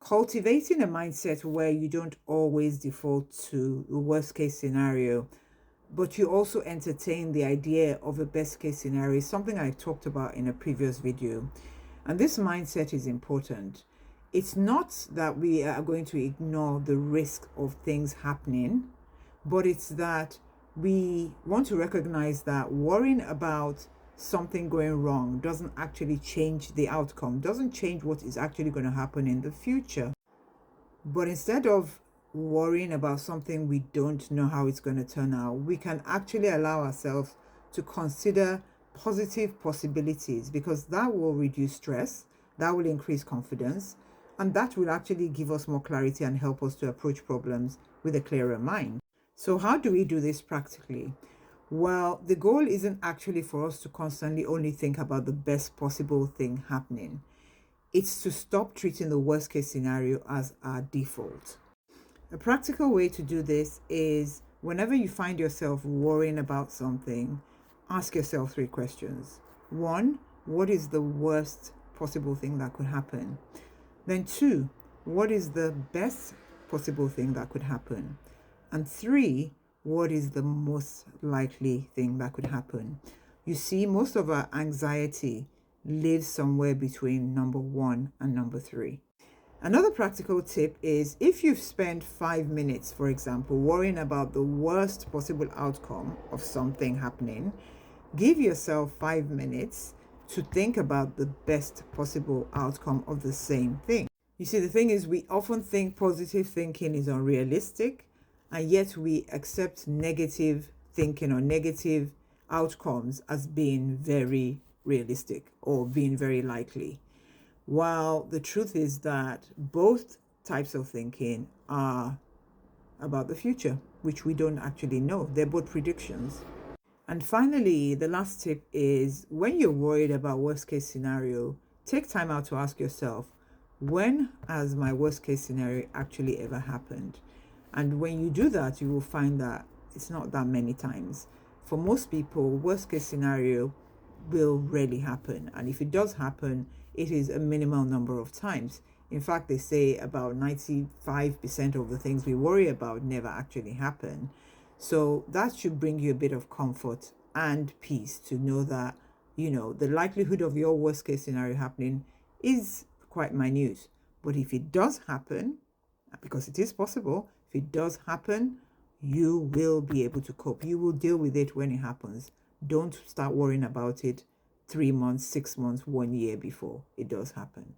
cultivating a mindset where you don't always default to the worst case scenario, but you also entertain the idea of a best case scenario is something I talked about in a previous video. And this mindset is important. It's not that we are going to ignore the risk of things happening, but it's that we want to recognize that worrying about something going wrong doesn't actually change the outcome, doesn't change what is actually going to happen in the future. But instead of worrying about something we don't know how it's going to turn out, we can actually allow ourselves to consider positive possibilities, because that will reduce stress, that will increase confidence, and that will actually give us more clarity and help us to approach problems with a clearer mind. So, how do we do this practically? Well, the goal isn't actually for us to constantly only think about the best possible thing happening. It's to stop treating the worst case scenario as our default. A practical way to do this is whenever you find yourself worrying about something, ask yourself 3 questions. 1, what is the worst possible thing that could happen? Then 2, what is the best possible thing that could happen? And 3, what is the most likely thing that could happen? You see, most of our anxiety lives somewhere between number 1 and number 3. Another practical tip is if you've spent 5 minutes, for example, worrying about the worst possible outcome of something happening, give yourself 5 minutes to think about the best possible outcome of the same thing. You see, the thing is, we often think positive thinking is unrealistic, and yet we accept negative thinking or negative outcomes as being very realistic or being very likely. While the truth is that both types of thinking are about the future, which we don't actually know. They're both predictions. And finally, the last tip is when you're worried about worst case scenario, take time out to ask yourself, when has my worst case scenario actually ever happened? And when you do that, you will find that it's not that many times. For most people, worst case scenario will rarely happen. And if it does happen, it is a minimal number of times. In fact, they say about 95% of the things we worry about never actually happen. So that should bring you a bit of comfort and peace to know that, the likelihood of your worst case scenario happening is quite minute. But if it does happen, because it is possible, if it does happen, you will be able to cope. You will deal with it when it happens. Don't start worrying about it 3 months, 6 months, 1 year before it does happen.